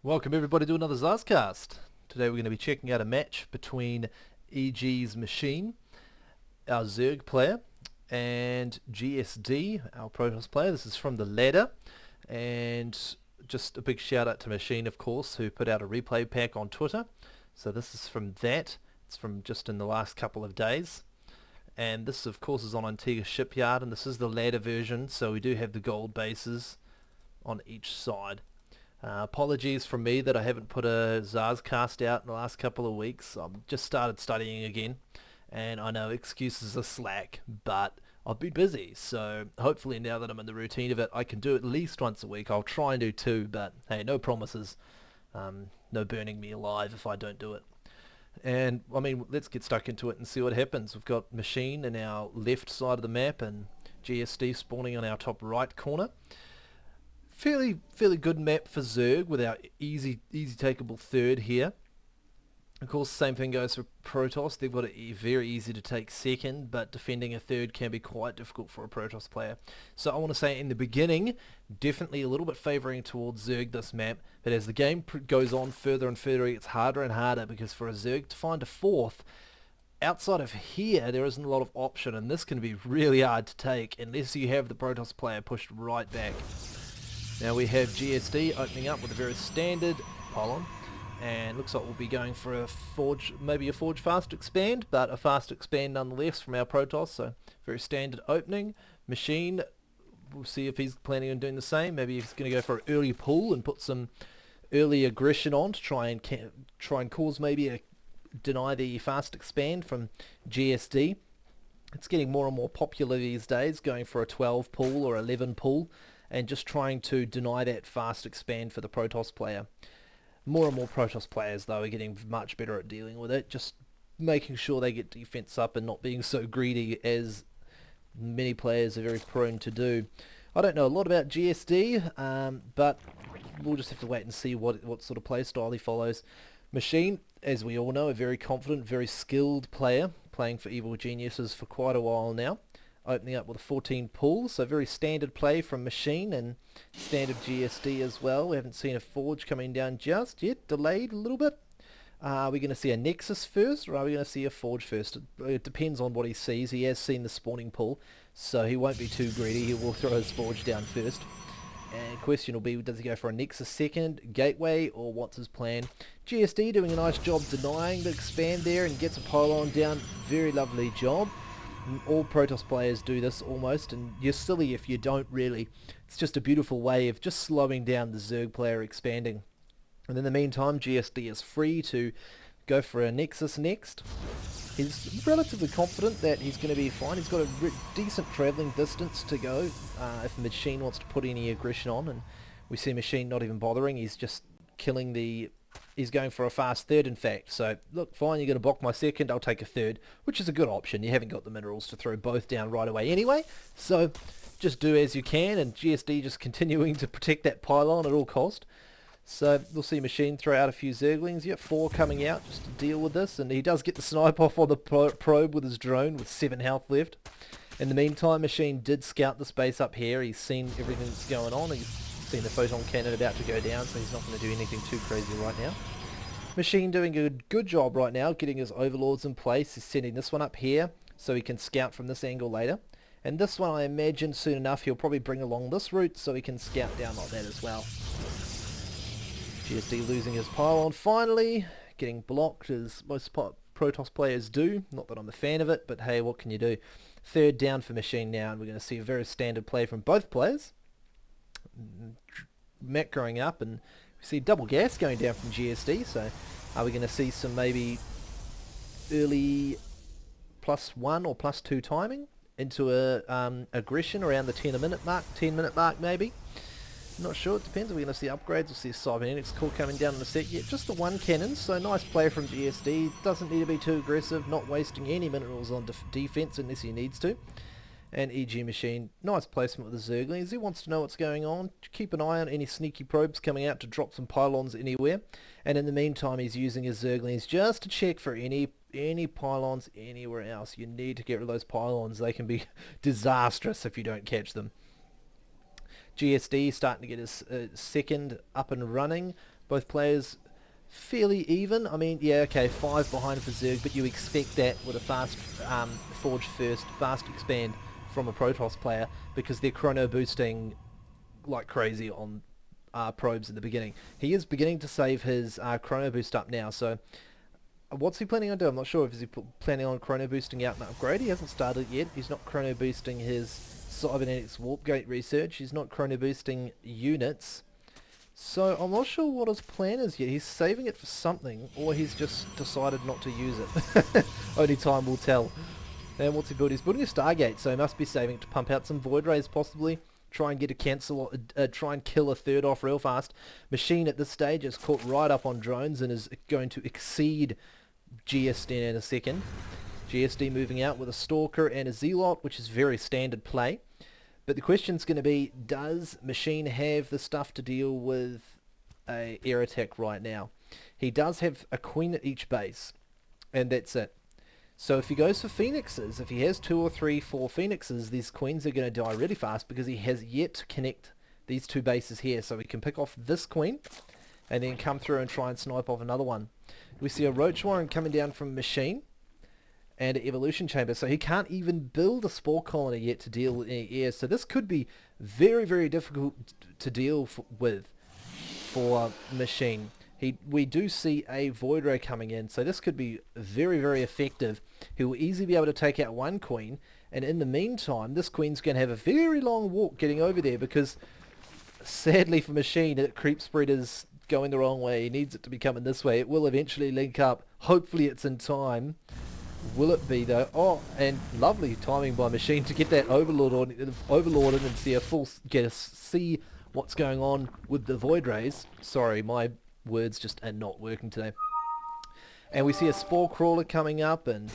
Welcome everybody to another ZASGcast. Today we're going to be checking out a match between EGMachine, our Zerg player, and GSD, our Protoss player. This is from the ladder, and just a big shout out to Machine, of course, who put out a replay pack on Twitter. So this is from that. It's from just in the last couple of days. And this, of course, is on Antigua Shipyard, and this is the ladder version, so we do have the gold bases on each side. Apologies from me that I haven't put a ZASGcast out in the last couple of weeks. I've just started studying again, and I know excuses are slack, but I've been busy, so hopefully now that I'm in the routine of it, I can do it at least once a week. I'll try and do two, but hey, no promises. No burning me alive if I don't do it. And, I mean, let's get stuck into it and see what happens. We've got Machine in our left side of the map and GSD spawning on our top right corner. Fairly good map for Zerg with our easy takeable third here. Of course, the same thing goes for Protoss. They've got a very easy to take second, but defending a third can be quite difficult for a Protoss player. So I want to say in the beginning, definitely a little bit favouring towards Zerg this map, but as the game goes on further and further, it gets harder and harder, because for a Zerg to find a fourth, outside of here, there isn't a lot of option, and this can be really hard to take unless you have the Protoss player pushed right back. Now we have GSD opening up with a very standard pylon, and looks like we'll be going for a forge, maybe a forge fast expand, but a fast expand nonetheless from our Protoss, so very standard opening. Machine, we'll see if he's planning on doing the same. Maybe he's going to go for an early pull and put some early aggression on to try and cause maybe a deny the fast expand from GSD. It's getting more and more popular these days, going for a 12 pull or 11 pull, and just trying to deny that fast expand for the Protoss player. More and more Protoss players, though, are getting much better at dealing with it, just making sure they get defense up and not being so greedy as many players are very prone to do. I don't know a lot about GSD, but we'll just have to wait and see what sort of play style he follows. Machine, as we all know, a very confident, very skilled player, playing for Evil Geniuses for quite a while now. Opening up with a 14 pull, so very standard play from Machine and standard GSD as well. We haven't seen a Forge coming down just yet, delayed a little bit. Are we going to see a Nexus first, or are we going to see a Forge first? It depends on what he sees. He has seen the spawning pull, so he won't be too greedy. He will throw his Forge down first. And question will be, does he go for a Nexus second, Gateway, or what's his plan? GSD doing a nice job denying the expand there and gets a pylon down. Very lovely job. All Protoss players do this almost, and you're silly if you don't really. It's just a beautiful way of just slowing down the Zerg player expanding. And in the meantime, GSD is free to go for a Nexus next. He's relatively confident that he's going to be fine. He's got a decent travelling distance to go if Machine wants to put any aggression on, and we see Machine not even bothering. He's just killing the... He's going for a fast third, in fact. So, look, fine, you're going to block my second, I'll take a third, which is a good option. You haven't got the minerals to throw both down right away anyway, so just do as you can, and GSD just continuing to protect that pylon at all cost. So, we'll see Machine throw out a few Zerglings. Yep, 4 coming out just to deal with this, and he does get the snipe off on the probe with his drone with 7 health left. In the meantime, Machine did scout the space up here. He's seen everything that's going on. He's seen the photon cannon about to go down, so he's not going to do anything too crazy right now. Machine doing a good job right now, getting his overlords in place. He's sending this one up here so he can scout from this angle later. And this one, I imagine soon enough he'll probably bring along this route so he can scout down like that as well. GSD losing his pylon finally, getting blocked as most Protoss players do. Not that I'm a fan of it, but hey, what can you do? Third down for Machine now, and we're going to see a very standard play from both players. Mech growing up, and we see double gas going down from GSD, so are we going to see some maybe early +1 or +2 timing into a aggression around the 10 minute mark maybe? Not sure, it depends. We're going to see upgrades. We'll see a cybernetics core coming down in a sec. Yeah, just the one cannon, so nice play from GSD. Doesn't need to be too aggressive, not wasting any minerals on defense unless he needs to. And EGMachine, nice placement with the Zerglings. He wants to know what's going on. Keep an eye on any sneaky probes coming out to drop some pylons anywhere. And in the meantime, he's using his Zerglings just to check for any pylons anywhere else. You need to get rid of those pylons. They can be disastrous if you don't catch them. GSD starting to get his second up and running. Both players fairly even. I mean, yeah, okay, 5 behind for Zerg, but you expect that with a fast Forge first, fast expand from a Protoss player, because they're chrono boosting like crazy on probes at the beginning. He is beginning to save his chrono boost up now, so what's he planning on doing? I'm not sure if he's planning on chrono boosting out an upgrade. He hasn't started yet. He's not chrono boosting his cybernetics warp gate research. He's not chrono boosting units. So I'm not sure what his plan is yet. He's saving it for something, or he's just decided not to use it. Only time will tell. And what's he building? He's building a Stargate, so he must be saving it to pump out some Void Rays possibly. Try and get a cancel, try and kill a third off real fast. Machine at this stage is caught right up on drones and is going to exceed GSD in a second. GSD moving out with a Stalker and a Zealot, which is very standard play. But the question's going to be, does Machine have the stuff to deal with a air attack right now? He does have a Queen at each base, and that's it. So if he goes for Phoenixes, if he has 2 or 3, 4 Phoenixes, these Queens are going to die really fast because he has yet to connect these 2 bases here. So we can pick off this Queen and then come through and try and snipe off another one. We see a Roach Warren coming down from Machine and an Evolution Chamber. So he can't even build a Spore Colony yet to deal with any air. So this could be very, very difficult to deal with for Machine. We do see a Void Ray coming in, so this could be very, very effective. He will easily be able to take out one Queen, and in the meantime, this Queen's going to have a very long walk getting over there, because sadly for Machine, the creep spread is going the wrong way. He needs it to be coming this way. It will eventually link up. Hopefully it's in time. Will it be though? Oh, and lovely timing by Machine to get that Overlord in and see what's going on with the Void Rays. Sorry, my words just are not working today. And we see a Spore Crawler coming up and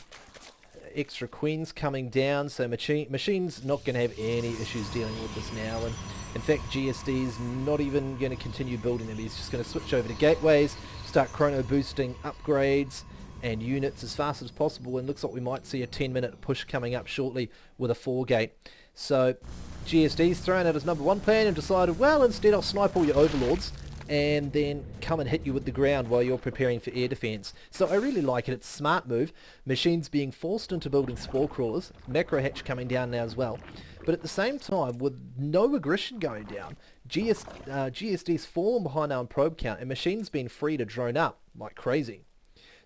extra Queens coming down, so Machine's not going to have any issues dealing with this now. And in fact, GSD's not even going to continue building them. He's just going to switch over to gateways, start chrono boosting upgrades and units as fast as possible, and looks like we might see a 10-minute push coming up shortly with a 4-gate. So GSD's thrown out his number 1 plan and decided, well, instead I'll snipe all your Overlords and then come and hit you with the ground while you're preparing for air defense. So I really like it. It's a smart move. Machine's being forced into building Spore Crawlers. Macro Hatch coming down now as well. But at the same time, with no aggression going down, GSD's fallen behind now on probe count, and Machine's been free to drone up like crazy.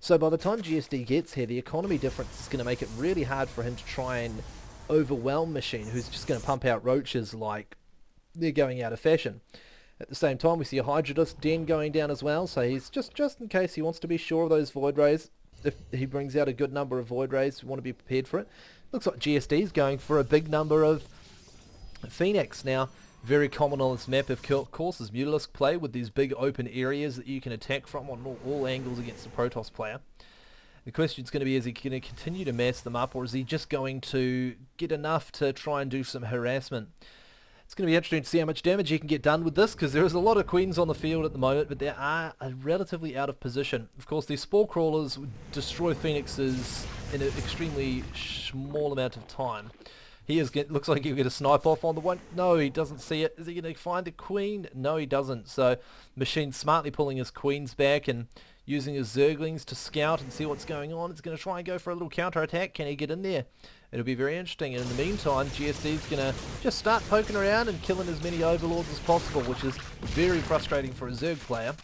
So by the time GSD gets here, the economy difference is going to make it really hard for him to try and overwhelm Machine, who's just going to pump out roaches like they're going out of fashion. At the same time, we see a Hydrodus Den going down as well, so he's just in case he wants to be sure of those Void Rays. If he brings out a good number of Void Rays, we want to be prepared for it. Looks like GSD's going for a big number of Phoenix. Now, very common on this map, of course, is Mutalisk play with these big open areas that you can attack from on all angles against the Protoss player. The question is going to be, is he going to continue to mass them up, or is he just going to get enough to try and do some harassment? It's going to be interesting to see how much damage he can get done with this, because there is a lot of Queens on the field at the moment, but they are relatively out of position. Of course, these Spore Crawlers destroy Phoenixes in an extremely small amount of time. Looks like he'll get a snipe off on the one. No, he doesn't see it. Is he going to find the Queen? No, he doesn't. So Machine smartly pulling his Queens back and using his Zerglings to scout and see what's going on. It's going to try and go for a little counter-attack. Can he get in there? It'll be very interesting. And in the meantime, GSD's going to just start poking around and killing as many Overlords as possible, which is very frustrating for a Zerg player.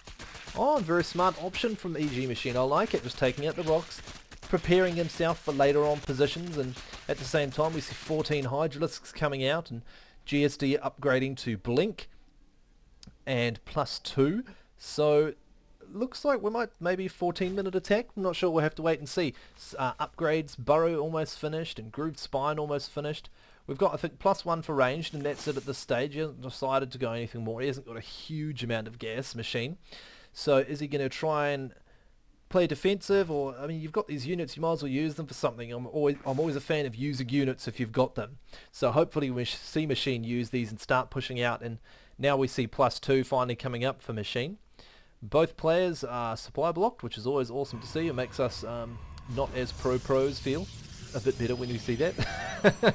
Oh, very smart option from EGMachine. I like it. Just taking out the rocks, preparing himself for later on positions, and at the same time we see 14 Hydralisks coming out and GSD upgrading to Blink and +2. So looks like we might maybe 14-minute attack. I'm not sure. We'll have to wait and see. Upgrades, Burrow almost finished and Grooved Spine almost finished. We've got, I think, +1 for ranged, and that's it at this stage. He hasn't decided to go anything more. He hasn't got a huge amount of gas, Machine. So is he going to try and play defensive, or, I mean, you've got these units, you might as well use them for something. I'm always a fan of using units if you've got them. So hopefully we see Machine use these and start pushing out, and now we see +2 finally coming up for Machine. Both players are supply blocked, which is always awesome to see. It makes us not as pros feel a bit better when we see that.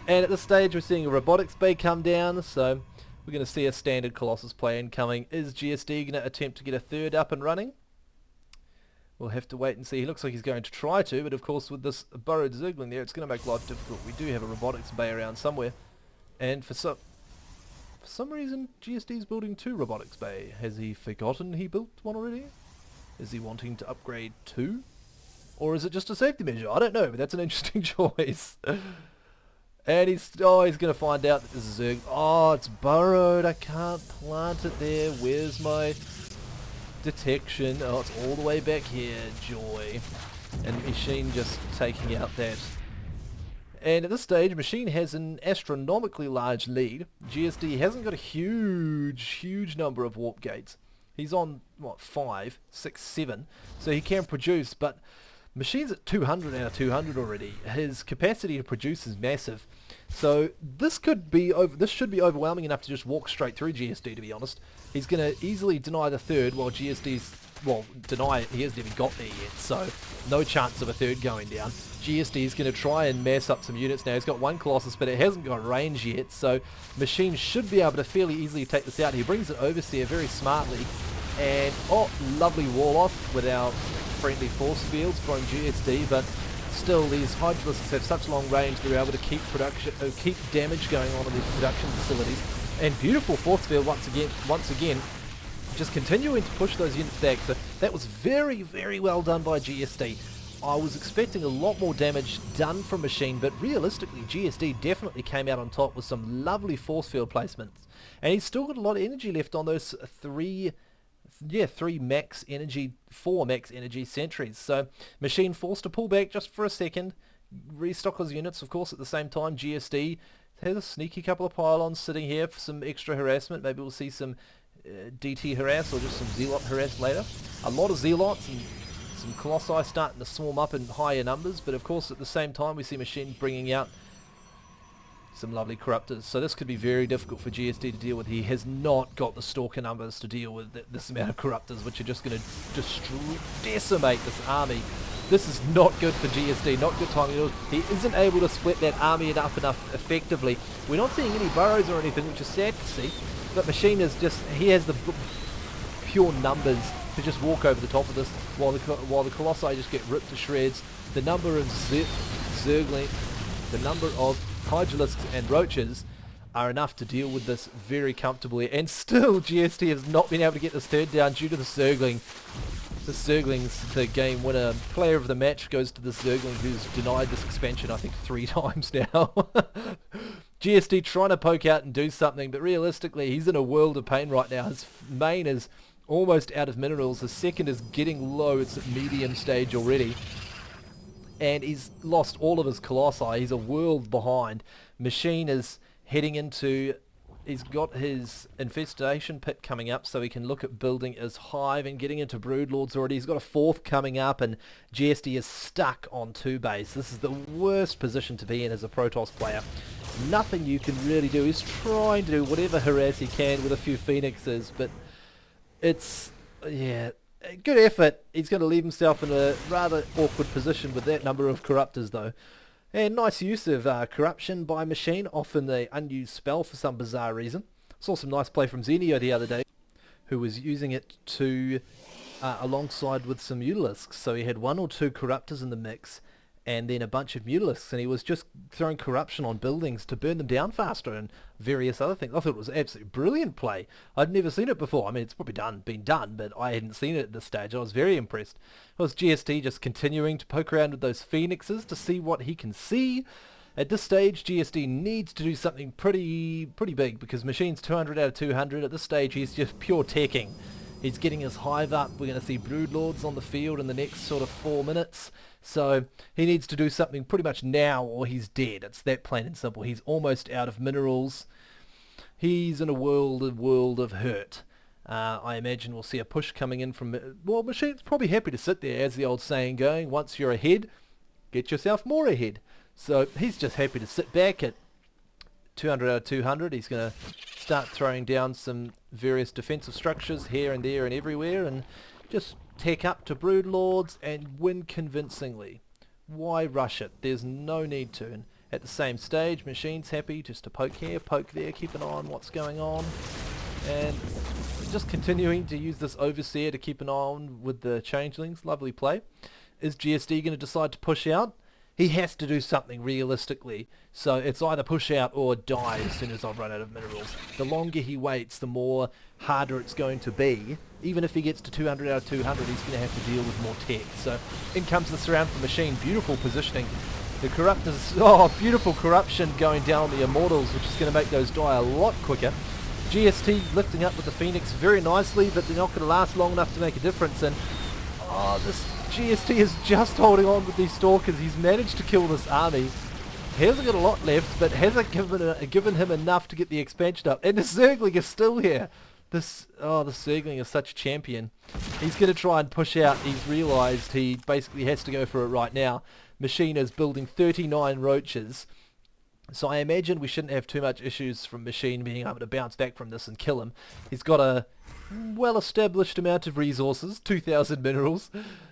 And at this stage we're seeing a robotics bay come down, so we're going to see a standard Colossus play incoming. Is GSD going to attempt to get a third up and running? We'll have to wait and see. He looks like he's going to try to, but of course with this burrowed Zergling there, it's going to make life difficult. We do have a robotics bay around somewhere, and for some reason GSD's building 2 robotics bay. Has he forgotten he built one already? Is he wanting to upgrade 2? Or is it just a safety measure? I don't know, but that's an interesting choice. And he's going to find out that this is Zerg. Oh, it's burrowed. I can't plant it there. Where's my detection? Oh, it's all the way back here. Joy. And Machine just taking out that. And at this stage, Machine has an astronomically large lead. GSD hasn't got a huge number of warp gates. He's on, what, 5, 6, 7. So he can produce, but Machine's at 200 out of 200 already. His capacity to produce is massive. So this should be overwhelming enough to just walk straight through GSD, to be honest. He's going to easily deny the third while GSD's, well, deny it. He hasn't even got there yet, so no chance of a third going down. GSD's going to try and mass up some units now. He's got 1 Colossus, but it hasn't got range yet, so Machine should be able to fairly easily take this out. He brings it Overseer very smartly, and, oh, lovely wall off with our friendly force fields from GSD, but still these Hydralisks have such long range they're able to keep keep damage going on in these production facilities. And beautiful force field once again, just continuing to push those units back. So that was very well done by GSD. I was expecting a lot more damage done from Machine, but realistically GSD definitely came out on top with some lovely force field placements. And he's still got a lot of energy left on those 4 max energy sentries. So Machine forced to pull back just for a second, restock his units. Of course, at the same time, GSD has a sneaky couple of pylons sitting here for some extra harassment. Maybe we'll see some DT harass or just some Zealot harass later. A lot of Zealots and some Colossi starting to swarm up in higher numbers, but of course at the same time we see Machine bringing out some lovely Corruptors. So this could be very difficult for GSD to deal with. He has not got the Stalker numbers to deal with this amount of Corruptors, which are just going to decimate this army. This is not good for GSD, not good timing. He isn't able to split that army enough effectively. We're not seeing any burrows or anything, which is sad to see, but Machine is just, he has the pure numbers to just walk over the top of this, while the Colossi just get ripped to shreds. The number of Zergling, the number of Hydralisks and Roaches are enough to deal with this very comfortably, and still GSD has not been able to get this third down due to the Zergling. The Zergling's the game winner. Player of the match goes to the Zergling, who's denied this expansion I think 3 times now. GSD trying to poke out and do something, but realistically he's in a world of pain right now. His main is almost out of minerals, his second is getting low, it's at medium stage already. And he's lost all of his Colossi. He's a world behind. Machine is heading into... He's got his infestation pit coming up, so he can look at building his hive and getting into Broodlords already. He's got a 4th coming up, and GSD is stuck on 2 base. This is the worst position to be in as a Protoss player. Nothing you can really do. He's trying to do whatever harass he can with a few Phoenixes, but it's... yeah... good effort. He's going to leave himself in a rather awkward position with that number of Corruptors though. And nice use of Corruption by Machine, often the unused spell for some bizarre reason. Saw some nice play from Xenio the other day, who was using it to alongside with some Mutalisks. So he had 1 or 2 Corruptors in the mix, and then a bunch of Mutalisks, and he was just throwing Corruption on buildings to burn them down faster and various other things. I thought it was absolutely brilliant play. I'd never seen it before. I mean, it's probably been done, but I hadn't seen it at this stage. I was very impressed. It was GSD just continuing to poke around with those Phoenixes to see what he can see. At this stage, GSD needs to do something pretty big, because Machine's 200 out of 200. At this stage, he's just pure teching. He's getting his hive up. We're going to see Broodlords on the field in the next sort of 4 minutes. So he needs to do something pretty much now or he's dead. It's that plain and simple. He's almost out of minerals. He's in a world of hurt. I imagine we'll see a push coming in from... well, Machine's probably happy to sit there, as the old saying going. Once you're ahead, get yourself more ahead. So he's just happy to sit back at 200 out of 200. He's going to start throwing down some various defensive structures here and there and everywhere, and just tech up to Broodlords and win convincingly. Why rush it? There's no need to. at the same stage. Machine's happy just to poke here, poke there, keep an eye on what's going on. And just continuing to use this Overseer to keep an eye on with the Changelings. Lovely play. Is GSD going to decide to push out? He has to do something realistically. So it's either push out or die as soon as I've run out of minerals. The longer he waits, the more harder it's going to be. Even if he gets to 200 out of 200, he's going to have to deal with more tech. So in comes the surround for Machine. Beautiful positioning. The Corruptors, beautiful corruption going down on the Immortals, which is going to make those die a lot quicker. GST lifting up with the Phoenix very nicely, but they're not going to last long enough to make a difference. And this GST is just holding on with these Stalkers. He's managed to kill this army. He hasn't got a lot left, but hasn't given him enough to get the expansion up. And the Zergling is still here. The Zergling is such a champion. He's going to try and push out. He's realised he basically has to go for it right now. Machine is building 39 roaches. So I imagine we shouldn't have too much issues from Machine being able to bounce back from this and kill him. He's got a well-established amount of resources, 2,000 minerals,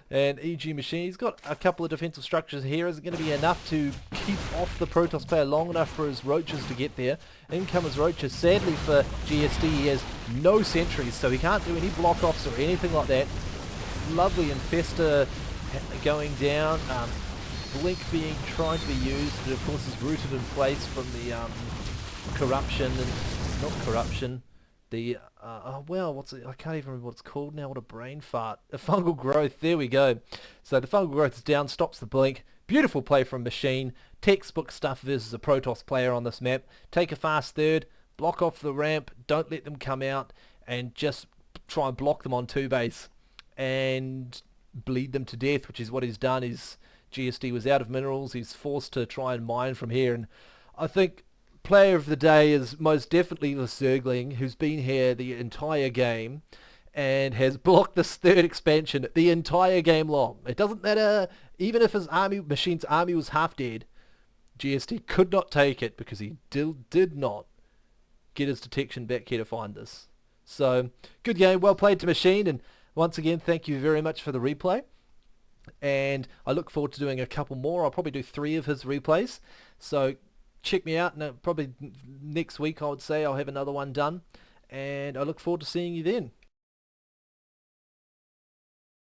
and EGMachine. He's got a couple of defensive structures here. Is it going to be enough to keep off the Protoss player long enough for his roaches to get there? In come his roaches. Sadly for GSD, he has no sentries, so he can't do any block-offs or anything like that. Lovely Infesta going down. Blink trying to be used, but of course is rooted in place from the corruption, and not corruption, the what's it? I can't even remember what it's called now. What a brain fart! A fungal growth. There we go. So the fungal growth is down, stops the blink. Beautiful play from Machine. Textbook stuff versus a Protoss player on this map. Take a fast third, block off the ramp, don't let them come out, and just try and block them on 2-base and bleed them to death, which is what he's done. GSD was out of minerals. He's forced to try and mine from here, and I think player of the day is most definitely the Zergling, who's been here the entire game and has blocked this third expansion the entire game long. It doesn't matter, even if Machine's army was half dead, GSD could not take it because he did not get his detection back here to find this. So, good game, well played to Machine, and once again, thank you very much for the replay. And I look forward to doing a couple more. I'll probably do 3 of his replays. So check me out. Probably next week, I would say, I'll have another one done. And I look forward to seeing you then.